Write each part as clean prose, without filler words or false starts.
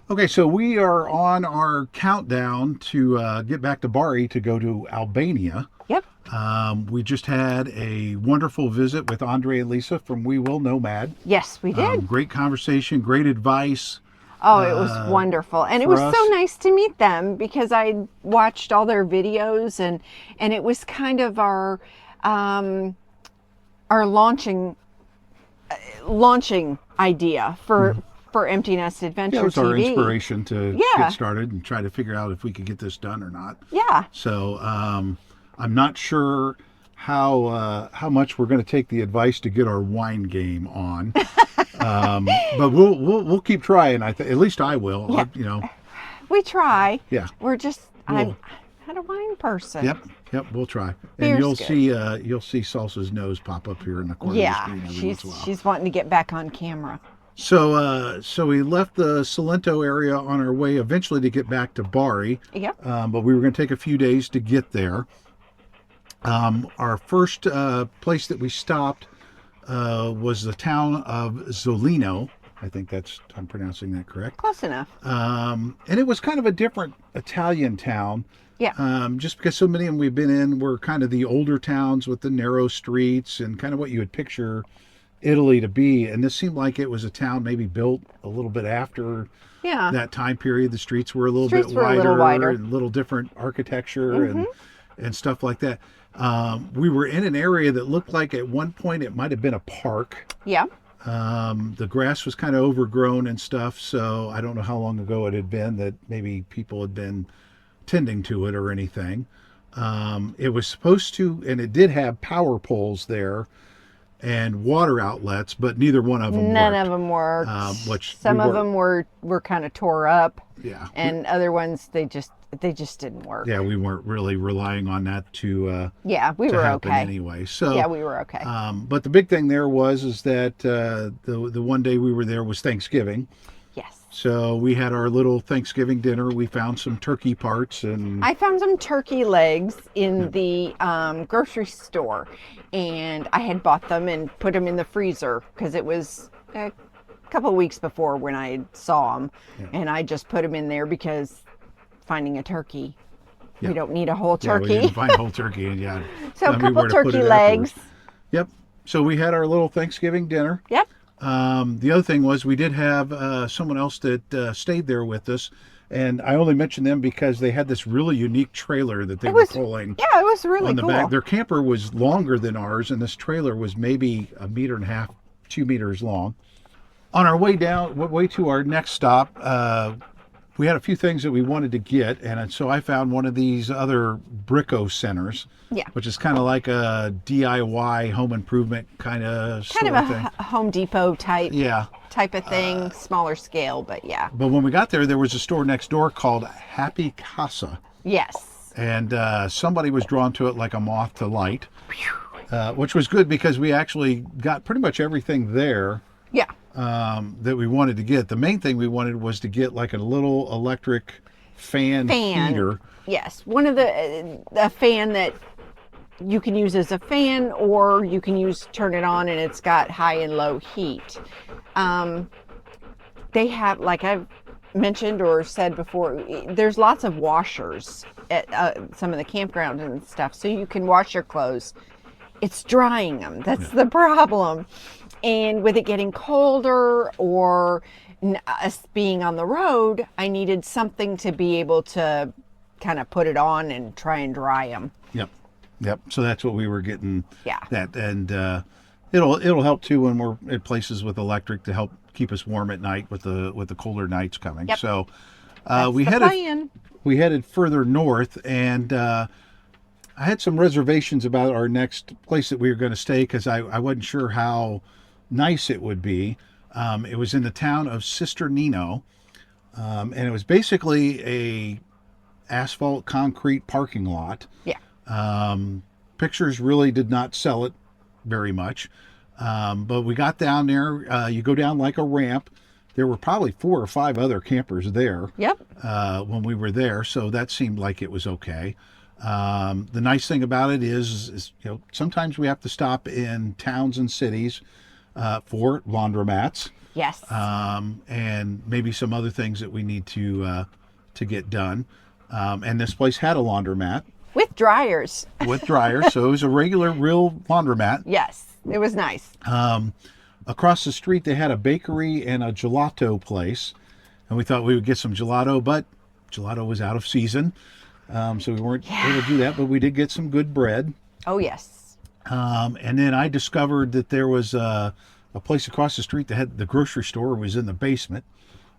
Okay, so we are on our countdown to get back to Bari to go to Albania. Yep. We just had a wonderful visit with Andre and Lisa from We Will Nomad. Yes, we did. Great conversation, great advice Oh, it was wonderful. And it for was us. so nice to meet them because I watched all their videos and it was kind of our launching idea for Empty Nest Adventure Yeah, it was our TV. inspiration to Yeah. get started and try to figure out if we could get this done or not. Yeah. So I'm not sure how much we're going to take the advice to get our wine game on, but we'll keep trying. At least I will. Yeah. We try. Yeah. We're just I'm We'll- not a wine person. Yep, we'll try. Beer's And you'll good. see Salsa's nose pop up here in the corner Yeah. of the screen every once in a while. She's wanting to get back on camera. So we left the Salento area on our way eventually to get back to Bari. Yep. But we were going to take a few days to get there. Our first place that we stopped was the town of Zollino. I think I'm pronouncing that correct. Close enough. And it was kind of a different Italian town. Yeah. Just because so many of them we've been in were kind of the older towns with the narrow streets and kind of what you would picture Italy to be. And this seemed like it was a town maybe built a little bit after Yeah. that time period. The streets were a little Streets bit were a wider, little wider. and a little different architecture and stuff like that. We were in an area that looked like at one point it might have been a park. Yeah. The grass was kind of overgrown and stuff, so I don't know how long ago it had been that maybe people had been tending to it or anything. It was supposed to, and it did have power poles there and water outlets, but neither one of them None worked. of them worked. Which Some we of were- them were kind of tore up, Yeah. and other ones they just didn't work. Yeah, we weren't really relying on that to Yeah, we were happen okay. anyway. So Yeah, we were okay. but the big thing there is that the one day we were there was Thanksgiving. Yes. So we had our little Thanksgiving dinner. We found some turkey parts and I found some turkey legs in the grocery store, and I had bought them and put them in the freezer because it was a couple of weeks before when I saw them, and I just put them in there because finding a turkey, Yeah. we don't need a whole yeah, we turkey. didn't find a whole turkey and yeah. So a found me couple where to put turkey it legs. afterwards. Yep. So we had our little Thanksgiving dinner. Yep. The other thing was we did have someone else that stayed there with us, and I only mentioned them because they had this really unique trailer that they were pulling Yeah, it was really on the cool. back. Their camper was longer than ours, and this trailer was maybe 1.5 meters, 2 meters long. On our way to our next stop, we had a few things that we wanted to get, and so I found one of these other BricoCenters, Yeah. which is kind of like a DIY home improvement kind of Kind store of thing. a Home Depot type of thing, smaller scale, but yeah. But when we got there was a store next door called Happy Casa, Yes. and somebody was drawn to it like a moth to light, which was good because we actually got pretty much everything there Yeah. that we wanted to get. The main thing we wanted was to get like a little electric fan heater. Yes, one of a fan that you can use as a fan, or you can turn it on and it's got high and low heat. They have, like I've mentioned or said before, there's lots of washers at some of the campgrounds and stuff, so you can wash your clothes. It's drying them. That's the problem. And with it getting colder or us being on the road, I needed something to be able to kind of put it on and try and dry them. Yep. So that's what we were getting. Yeah. That and it'll help too when we're at places with electric to help keep us warm at night with the colder nights coming. Yep. So That's we the headed plan. we headed further north, and I had some reservations about our next place that we were going to stay because I wasn't sure how nice it would be. It was in the town of Cisternino, and it was basically a asphalt concrete parking lot. Yeah. Pictures really did not sell it very much, but we got down there. You go down like a ramp. There were probably 4 or 5 other campers there. Yep. When we were there, so that seemed like it was okay. The nice thing about it is sometimes we have to stop in towns and cities for laundromats. Yes. And maybe some other things that we need to get done. And this place had a laundromat With dryers. with dryers, so it was a regular, real laundromat. Yes, it was nice. Across the street, they had a bakery and a gelato place, and we thought we would get some gelato, but gelato was out of season, so we weren't able to do that. But we did get some good bread. Oh, yes. And then I discovered that there was a place across the street that had the grocery store was in the basement.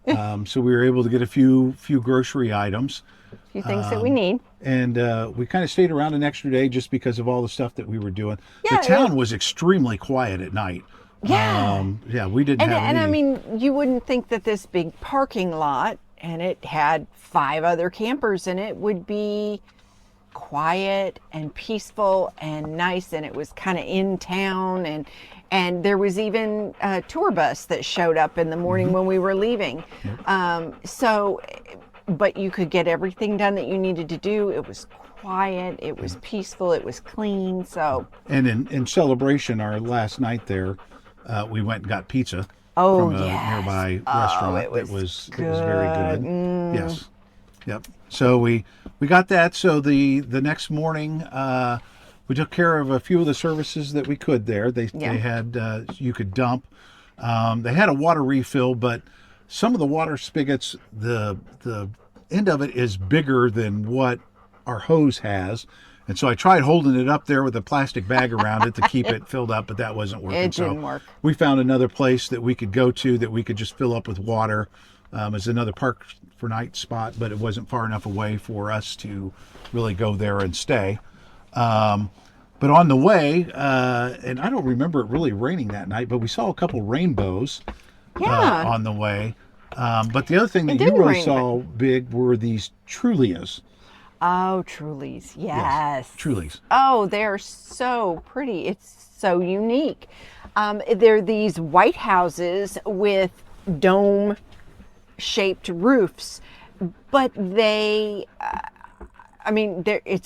So we were able to get a few grocery items. A few things that we need. And we kind of stayed around an extra day just because of all the stuff that we were doing. Yeah, the town was extremely quiet at night. Yeah. We didn't have any. And I mean, you wouldn't think that this big parking lot, and it had 5 other campers in it, would be quiet and peaceful and nice, and it was kind of in town, and there was even a tour bus that showed up in the morning when we were leaving. But you could get everything done that you needed to do. It was quiet, it was peaceful, it was clean. So, and in celebration, our last night there, we went and got pizza from a nearby restaurant. It was very good. Yes. Yep. So we got that. So the next morning, we took care of a few of the services that we could there. They had you could dump. They had a water refill, but some of the water spigots, the end of it is bigger than what our hose has. And so I tried holding it up there with a plastic bag around it to keep it filled up, but that wasn't working. It didn't work. We found another place that we could go to that we could just fill up with water. It's another park for night spot, but it wasn't far enough away for us to really go there and stay. But on the way, and I don't remember it really raining that night, but we saw a couple rainbows on the way. But the other thing that you really saw big were these Trullias. Oh, Trullis. Yes. Trullis. Oh, they're so pretty. It's so unique. They're these white houses with dome-shaped roofs, but it's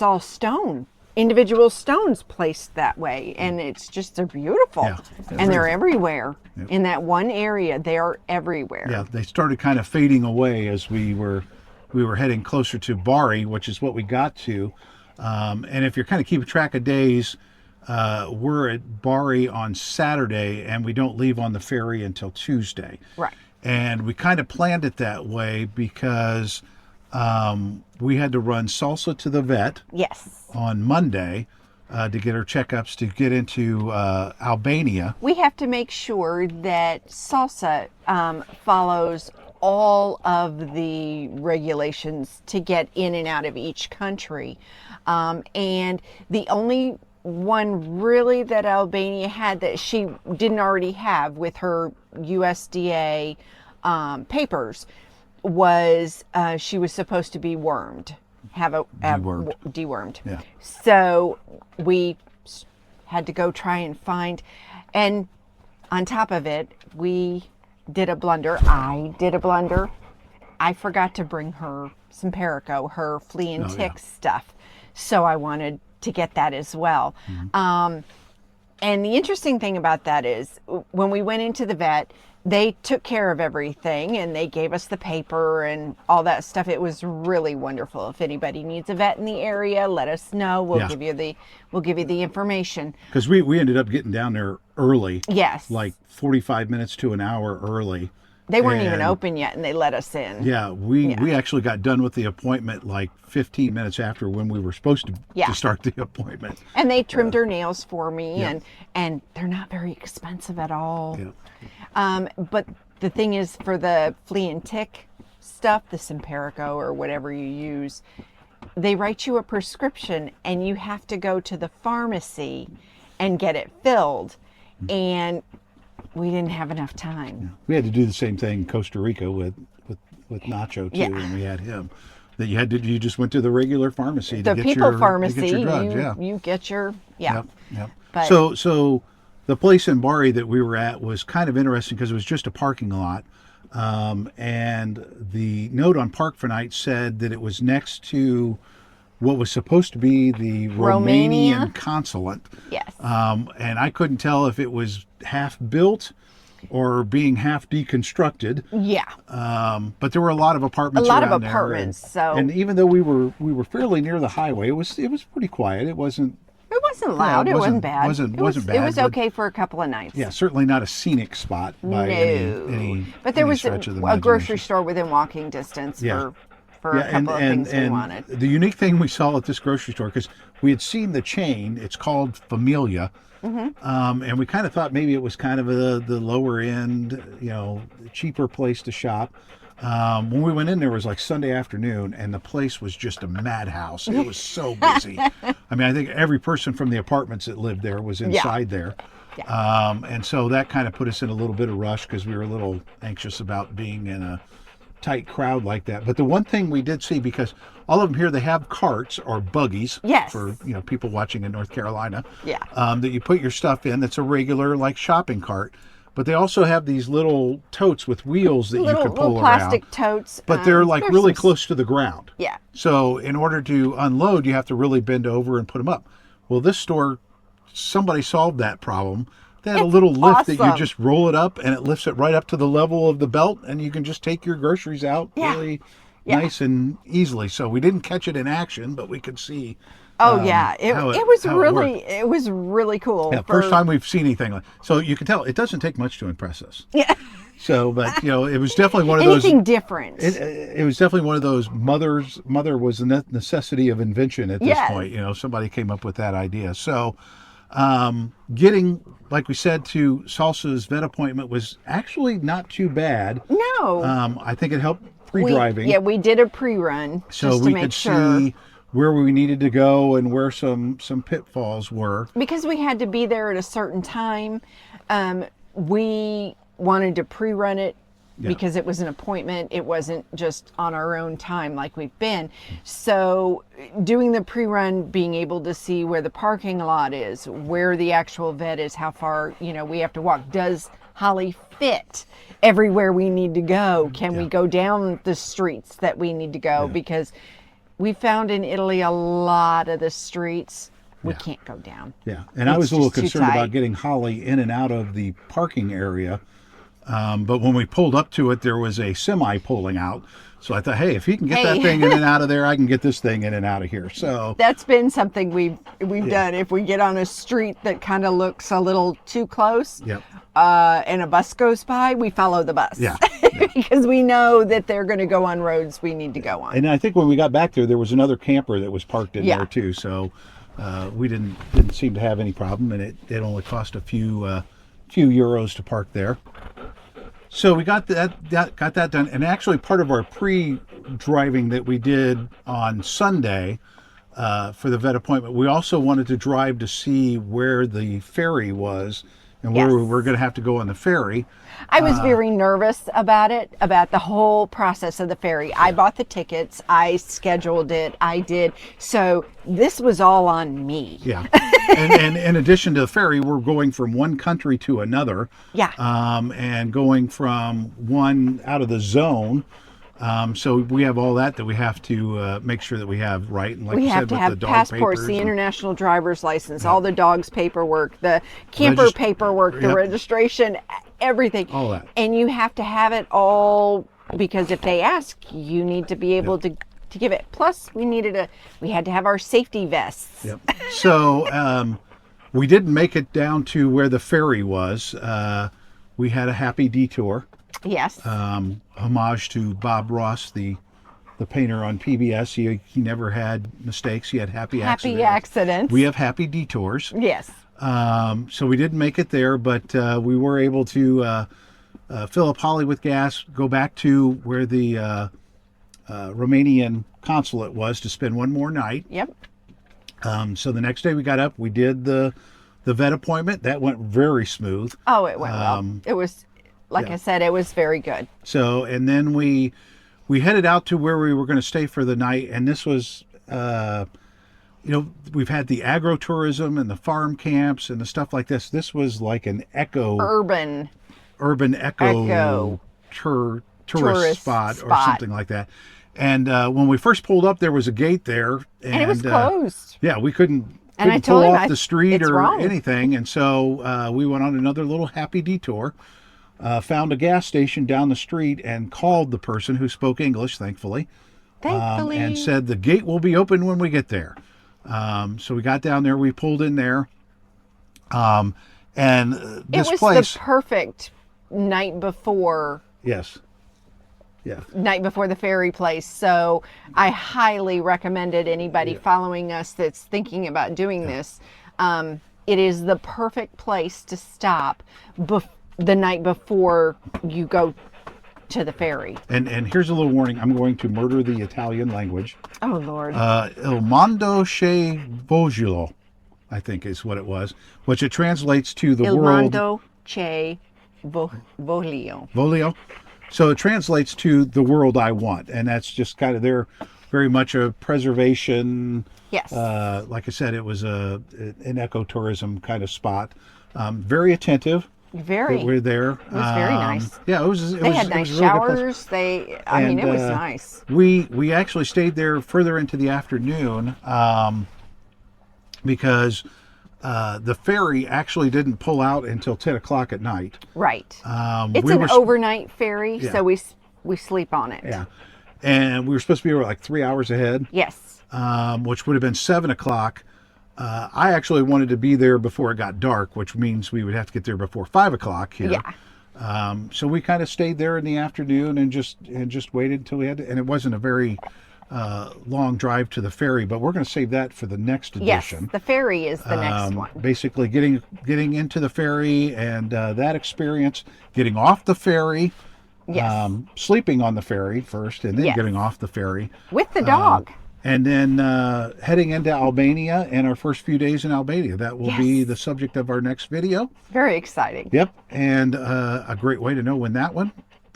all stone. Individual stones placed that way, and they're beautiful. Yeah, they're everywhere. Yep. In that one area, they are everywhere. Yeah, they started kind of fading away as we were heading closer to Bari, which is what we got to. And if you're kind of keeping track of days, we're at Bari on Saturday, and we don't leave on the ferry until Tuesday. Right. And we kind of planned it that way because we had to run Salsa to the vet. Yes. On Monday to get her checkups to get into Albania. We have to make sure that Salsa follows all of the regulations to get in and out of each country. And the only one really that Albania had that she didn't already have with her USDA papers was she was supposed to be wormed. Dewormed. Yeah. So we had to go try and find, and on top of it, we did a blunder. I did a blunder. I forgot to bring her some Perico, her flea and tick stuff. So I wanted to get that as well. Mm-hmm. And the interesting thing about that is when we went into the vet, they took care of everything and they gave us the paper and all that stuff. It was really wonderful. If anybody needs a vet in the area, let us know. We'll give you the information. Because we ended up getting down there early. Yes. Like 45 minutes to an hour early. They weren't even open yet and they let us in. Yeah, we actually got done with the appointment like 15 minutes after when we were supposed to start the appointment. And they trimmed her nails for me and they're not very expensive at all. Yeah. But the thing is, for the flea and tick stuff, the Simparico or whatever you use, they write you a prescription and you have to go to the pharmacy and get it filled. And we didn't have enough time. Yeah. We had to do the same thing in Costa Rica with Nacho too, and we had him. That you just went to the regular pharmacy to get your drugs. You get your Yep. But, so the place in Bari that we were at was kind of interesting because it was just a parking lot, and the note on Park for Night said that it was next to what was supposed to be the Romanian consulate. Yes. And I couldn't tell if it was half built or being half deconstructed. Yeah. But there were a lot of apartments. A lot of around there, apartments. and even though we were fairly near the highway, it was pretty quiet. It wasn't loud. it it wasn't wasn't- bad. wasn't bad, It was but- okay for a couple of nights. Yeah, certainly not a scenic spot by any But there any was stretch of the a grocery imagination. store within walking distance Yeah. for a couple of things we wanted. The unique thing we saw at this grocery store, because we had seen the chain, it's called Familia, and we kind of thought maybe it was kind of the lower end, cheaper place to shop. When we went in, there was like Sunday afternoon, and the place was just a madhouse. It was so busy. I mean, I think every person from the apartments that lived there was inside there. Yeah. And so that kind of put us in a little bit of rush because we were a little anxious about being in a tight crowd like that. But the one thing we did see, because all of them here, they have carts or buggies Yes. for people watching in North Carolina. Yeah. That you put your stuff in. That's a regular like shopping cart. But they also have these little totes with wheels that you can pull little plastic around. totes. But they're like there's really some- close to the ground. Yeah. So in order to unload, you have to really bend over and put them up. Well, this store, somebody solved that problem. They had a little lift that you awesome. just roll it up, and it lifts it right up to the level of the belt, and you can just take your groceries out really nice and easily. So we didn't catch it in action, but we could see. Oh yeah, it how was how really worked. it was really cool. Yeah, first time we've seen anything like. So you can tell it doesn't take much to impress us. Yeah. So, but it was definitely one of those. Anything different. It was definitely one of those mother was the necessity of invention at this Yes. point. Somebody came up with that idea. So getting, like we said, to Salsa's vet appointment was actually not too bad. No. I think it helped pre-driving. We did a pre-run so just to we make could sure. see where we needed to go and where some pitfalls were. Because we had to be there at a certain time. We wanted to pre-run it because it was an appointment. It wasn't just on our own time like we've been. So doing the pre-run, being able to see where the parking lot is, where the actual vet is, how far, we have to walk. Does Holly fit everywhere we need to go? Can we go down the streets that we need to go? Because we found in Italy a lot of the streets we can't go down. Yeah, and I It's was a little just too concerned tight. about getting Holly in and out of the parking area. But when we pulled up to it, there was a semi pulling out. So I thought, hey, if he can get that Hey. thing in and out of there, I can get this thing in and out of here. So That's been something we've done. If we get on a street that kind of looks a little too close, Yep. and a bus goes by, we follow the bus. Yeah. Because we know that they're going to go on roads we need to go on. And I think when we got back there was another camper that was parked in there too. So we didn't seem to have any problem, and it only cost a few euros to park there. So we got that done, and actually part of our pre-driving that we did on Sunday for the vet appointment, we also wanted to drive to see where the ferry was and where we were going to have to go on the ferry. I was very nervous about it, about the whole process of the ferry. I bought the tickets, I scheduled it, I did. So this was all on me. Yeah. And in addition to the ferry, we're going from one country to another. Yeah. And going from one out of the zone. So we have all that we have to make sure that we have right. And like We you have said, to with have the dog passports, papers the and- international driver's license, all the dog's paperwork, the camper paperwork, the Yep. registration, everything. All that. And you have to have it all because if they ask, you need to be able to give it. Plus, we had to have our safety vests. Yep. So we didn't make it down to where the ferry was. We had a happy detour. Yes. Homage to Bob Ross, the painter on PBS. He never had mistakes. He had happy accidents. Happy accidents. We have happy detours. Yes. So we didn't make it there, but we were able to fill up Holly with gas, go back to where the Romanian consulate was to spend one more night. Yep. So the next day we got up, we did the vet appointment. That went very smooth. Oh, it went well. It was, like I said, it was very good. So, and then we headed out to where we were going to stay for the night, and this was, we've had the agro-tourism and the farm camps and the stuff like this. This was like an Urban eco tourist spot or something like that. And when we first pulled up, there was a gate there, and it was closed. Yeah, we couldn't And I pull told him, off the street it's or wrong. anything, and so we went on another little happy detour. found a gas station down the street and called the person who spoke English, thankfully, and said the gate will be open when we get there. So we got down there, we pulled in there, and this it was place, the perfect night before. yes, yeah, Night before the ferry place. So I highly recommended anybody following us that's thinking about doing this. It is the perfect place to stop the night before you go to the ferry. and here's a little warning. I'm going to murder the Italian language. Oh, Lord. Il mondo che voglio, I think is what it was, which it translates to the Il world. mondo che voglio. Voglio. So it translates to the world I want, and that's just kind of they're very much a preservation. Yes. Like I said, it was an ecotourism kind of spot. Very attentive. Very. We're there. It was very nice. Yeah, it was. They had nice showers. I mean, it was nice. We actually stayed there further into the afternoon because the ferry actually didn't pull out until 10 o'clock at night. Right. It's an overnight ferry, Yeah. so we sleep on it. Yeah. And we were supposed to be like 3 hours ahead. Yes. Which would have been 7 o'clock. I actually wanted to be there before it got dark, which means we would have to get there before 5 o'clock here. Yeah. So we kind of stayed there in the afternoon and just waited until we had to, and it wasn't a very long drive to the ferry, but we're going to save that for the next edition. Yes, the ferry is the next one. Basically getting into the ferry and that experience, getting off the ferry, Yes. sleeping on the ferry first, and then Yes. getting off the ferry. With the dog. And then heading into Albania and our first few days in Albania. That will be Yes. the subject of our next video. Very exciting. Yep. And a great way to know when that one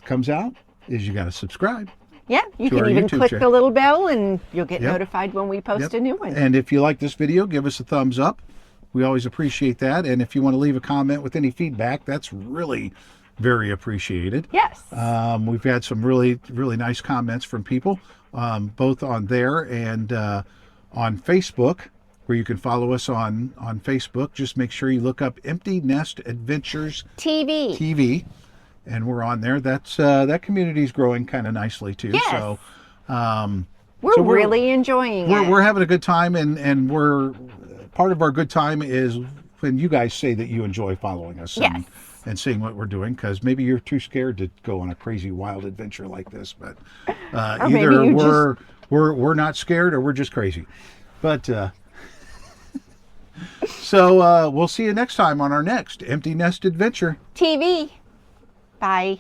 comes out is you got to subscribe. Yeah, you to can our even YouTube click channel. the little bell and you'll get Yep. notified when we post Yep. a new one. And if you like this video, give us a thumbs up. We always appreciate that. And if you want to leave a comment with any feedback, that's really very appreciated. Yes. We've had some really, really nice comments from people, both on there and on Facebook, where you can follow us on Facebook. Just make sure you look up Empty Nest Adventures TV. TV, and we're on there. That's that community's growing kind of nicely too. Yes. So We're so really enjoying it. we're having a good time, and we're part of our good time is when you guys say that you enjoy following us. Yes. And seeing what we're doing, because maybe you're too scared to go on a crazy wild adventure like this, but Or maybe either you we're not scared or we're just crazy. But so we'll see you next time on our next Empty Nest Adventure. TV. Bye.